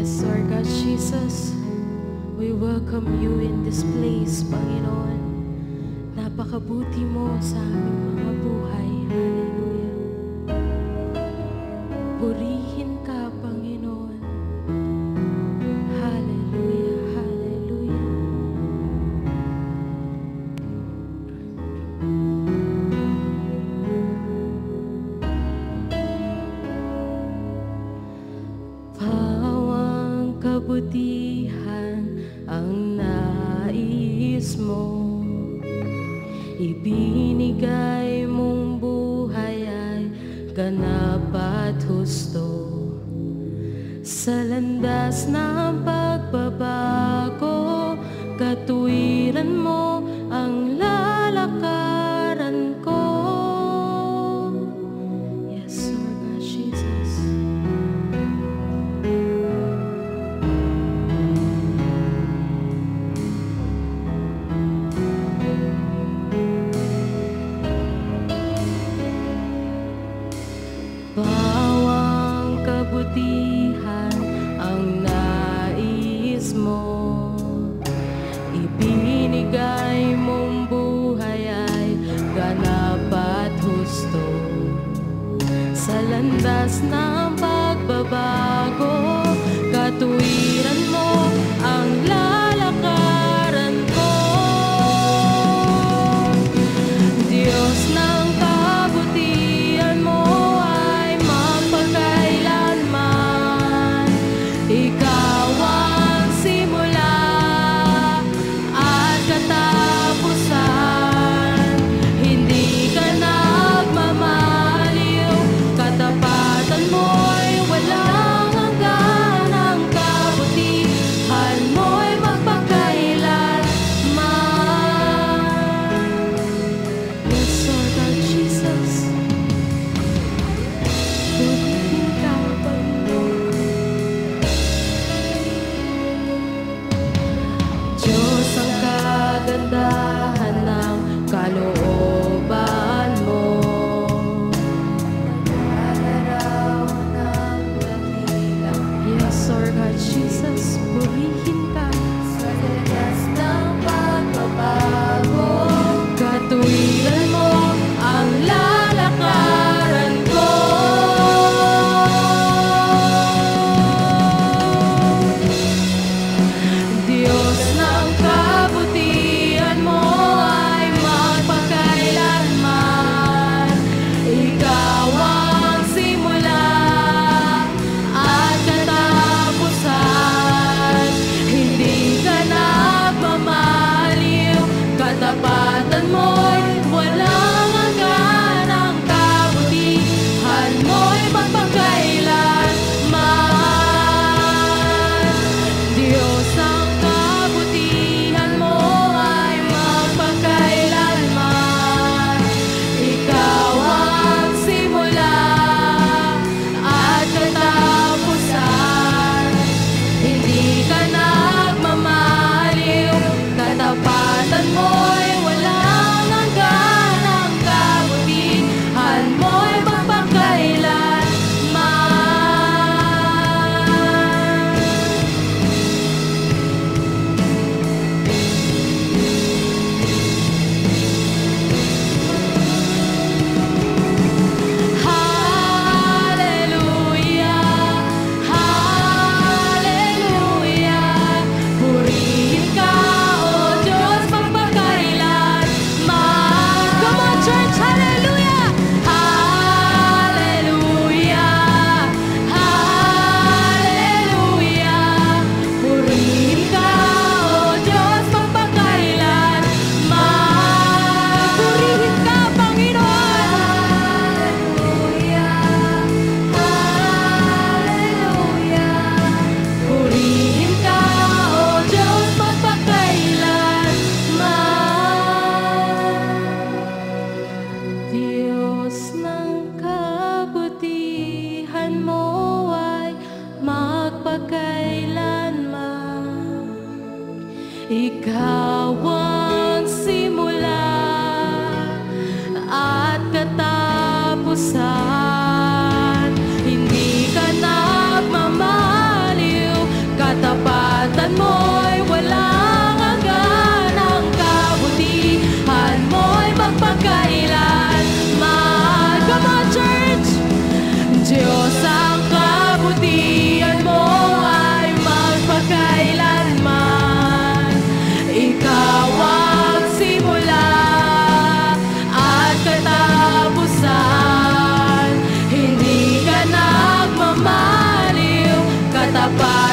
Yes, Lord God Jesus, we welcome you in this place, Panginoon. Napakabuti mo sa aming mga buhay. Hallelujah. Purihin ka, Panginoon. Hallelujah, hallelujah. Pawang kabutihan ang nais mo, ibinigay mong buhay ay ganap at husto. Sa landas ng pagbabago, katuwiran mo ang lalakaran ko. Yes, Lord God Jesus. Bawang kabutihan ang nais mo, ibinigay mong buhay ay ganap at husto. Sa landas ng pagbabago, katuwiran mo ang lalakaran ko. Diyos ng kabutihan mo ay magpakailanman. Ikaw ang simula at katapusan. Hindi ka nagmamaliw, katapatan mo'y walang hanggan. Ang kabutihan mo'y magpakailanman. Yes, Lord God Jesus. Purihin ka, Panginoon. Diyos ang kagandahan ng kalooban mo, nag-alaraw ng dakilang. Yes, Lord God Jesus, purihin ka sa landas ng pagbabago, katuwiran mo ang lalakaran ko. Diyos ng kabutihan mo ay magpakailanman. Ikaw ang simula at katapusan. Hindi ka nagmamaliw, katapatan mo'y walang hanggan. Ang kabutihan mo'y magpakailanman. Diyos ang kabutihan mo ay magpakailanman. Ikaw ang simula at katapusan. Hindi ka nagmamaliw, katapatan mo'y walang hanggan. Ang kabutihan mo'y magpakailanman. Hallelujah, hallelujah. Purihin ka, O Diyos, magpakailanman. Come on, church, hallelujah. Hallelujah, hallelujah. Purihin ka, O Diyos, magpakailanman. Purihin ka, Panginoon. Purihin ka, O Diyos, magpakailanman. Diyos ng kabutihan mo ay magpakailanman. Ikaw ang simula at katapusan. Hindi ka nagmamaliw, sapat